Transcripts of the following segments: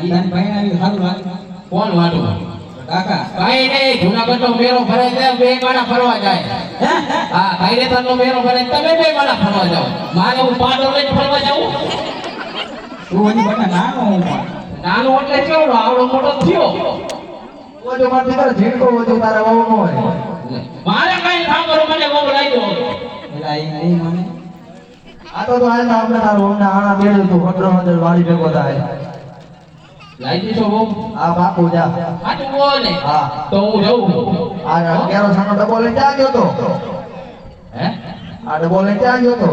તને ભાઈ આવી સારું લાગે કોણ વાટું કાકા ભાઈ નહીં જુનાગઢ નો મેળો ભરાય છે બે માણા ફરવા જાય હા ભાઈરેતર નો મેળો ભરાય તમે બે માણા ફરવા જાઓ મારે હું પાટો લઈને ફરવા જાઉં તું હજી બટા નાનો હું પણ નાનો એટલે કેવડો આવડો મોટો થયો ઓજો મારથી તારે ઝીણકો ઓજો તારા વહુ નો હોય મારે કઈ સાંભળો મને બહુ લાગ્યો એલા એ નહીં મને આ તો હાલ ના આપણે તારો અમને આણા બેડું તું ખડરો અંદર વાળી ભેગો થાય લાગી છો બહુ આ બાપુ જા સાચું બોલે હા તો હું જઉં આ કેરો સાનો ડબો લઈને ક્યાં ગયો તો હે આ ડબો લઈને ક્યાં ગયો તો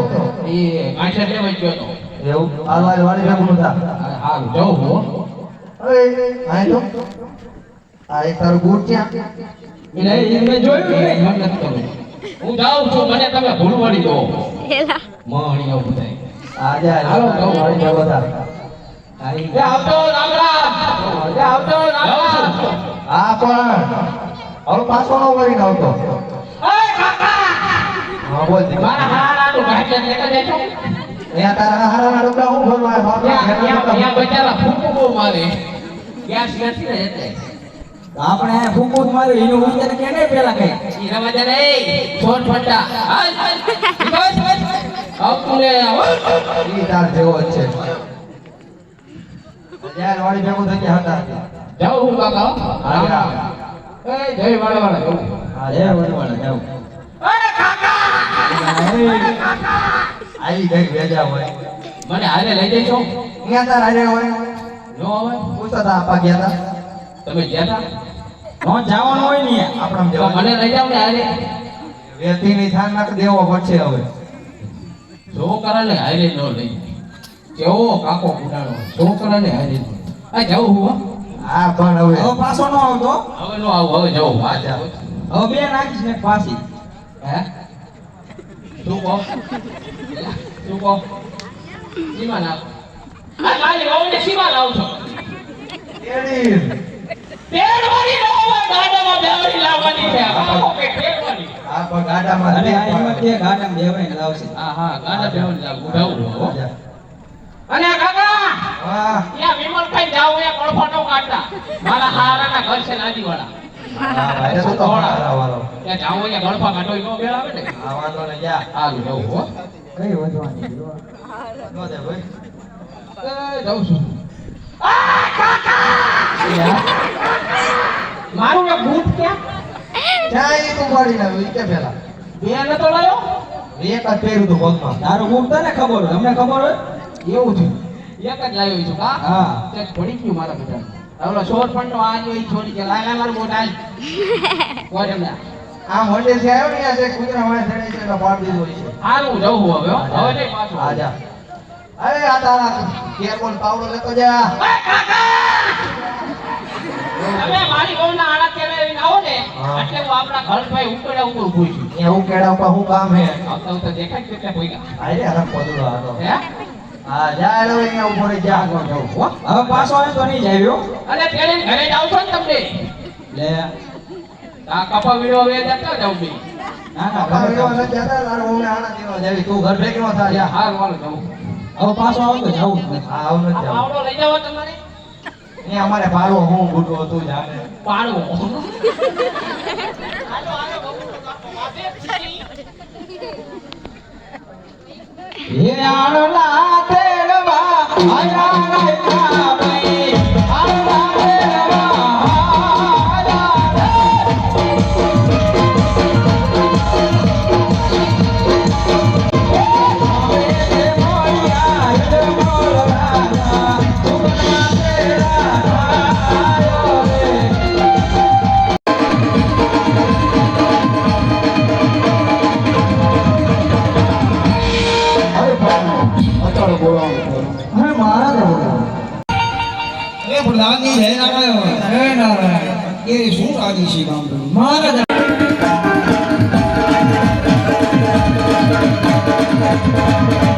એ કાંઠે લેવા ગયો તો એવું આ વાળી ભેગું થા હા જઉં હું અરે આ તો આ એક તારું બૂટ ક્યાં એટલે એ મેં જોયું ને મને નથી ખબર. હું જાઉં છું મને તમે ભૂલવાડી દો એલા મહણી આવું બધાય આ જા હાલો, હાલો વાળી ભેગો થા એ આવતો રામ રામ એ આવતો રામ રામ હા પણ હવે પાછો નો વળીને આવતો ઓય કાકા હા બોલ દીકરા. મારા હારાનું ઘાટે લેતા જજો અહીંયા તારા હારાના ડબલા હું ભરવા ત્યાં બચારા ફૂંકું બહુ મારે ગેસ નથી ને એટલે આપણે ફૂંકૂટ માર્યું એનું હું તને કે નહીં પેલા કઈ ઈ રવા દે રે છોડ ફટા હાલ બસ આવતું લે ઈ તાર જેવો જ છે જ્યાં વાળી ભેગો થઈ ગયા હતા જાઉં હું કાકા રામ રામ એ જય વાળા વાળા જાઉં હા જય વડવાળા જાવ અરે કાકા આવી ગઈ વેજા હોય મને હારે લઈ જઈશો અહીંયા તાર હારે હોય નો આવે પૂછતા તા આપા ગયા હતા તમે ગયા નો જવાનું હોય ને આપણા હતા તો મને લઈ જાવ ને હારે વેતી ની થાન નાખ દેવો પડશે હવે જો કરે ને હારે ન લઈ કેવો કાકો કુડાણો જો કરે ને હારે આ જાઉં હું હો. હા પણ હવે હવે પાછો નો આવતો હવે નો આવું હવે જાઉં આ જા હવે બે નાખીશ ને પાછી હે શું કહો શું કહો સીમા નાખ આ મારી વહુને સીમા લાવું છો કેડી તેડવાની ન હોય ગાડામાં બેવડી લાવવાની છે આ કે તેડવાની આ પણ ગાડામાં અરે આ હિંમત કે ગાડામાં બેવાઈને લાવશે હા હા ગાડા બેવડી લાવું જાઉં હો. જા. અને કાકા હા યા વિમલ કઈ જાવ એ કળફો નો કાઢતા મારા હારાના ઘર છે નાદીવાળા હા ભાઈ તો હારા વાળો ત્યાં જાવ એ ગળફા કાઢો ઈ નો બેળ આવે ને આ વાંધો ને જા હાલું જાઉં હો કઈ વધવાની નો દે ભાઈ એ જાઉં છું આ કાકા મારું એક બૂટ ક્યાં જાય તું વાળી ના ઈ કે પેલા બે નતો લાયો એક જ પહેર્યું તું પગમાં તારું મુખ તને ખબર હોય અમને ખબર હોય એવું છે એક જ લાવ્યો છું કા હા તે પડી ગયું મારા બેટા ઓલો શોર પણ નો આજો ઈ છોડી કે લાય મારું બોટ આલ કોણ એમને આ મોટે છે આવ્યો ને આજે કુતરા વાળે ચડે છે તો પાડ દીધો છે હારું જવું હવે હો. હવે નહીં પાછું આ જા અરે આ તારા કેરબોલ પાવડો લેતો જા તમે મારી બહુના આડા કેળવીને આવો ને હા. એટલે હું આપણા ઘર ભાઈ ઉપર ઉપર ઊભું છું એ હું કેડા ઉપર હું કામ હે આવતા આવતા દેખાય છે કે કોઈ અરે અરે પોદળો હતો હે હા જા એલો અહીંયા ઉભો રહી જા આગળ જાઉં હો હવે પાછો આવે તો નહીં જાય અને તેડીને ઘરે જાવ છો ને તમને લે આ કપા વીડો હવે જતા જાવ બે ના ના બાપા ઘરે એવો જાઉં. ન જતા તારો હું આણા દેવા જાવી તું ઘર ભેગી નો થા જા હાર વાળો જાઉં હવે પાછો આવે તો જવું જ નથી. હા આવું ન આ જાવ પાવડો લઈ જાવ તમારે અહીંયા અમારે પાડવો હું બુટો તું જાને પાડવો હે આળલા તેડવા આયા રાયતા ભાઈ આળલા તેડવા આયા અરે મારા દે એ પ્રધાનજી જય નારાયણ જય નારાયણ એ શું રાજી છે કામ મહારાજ Thank you.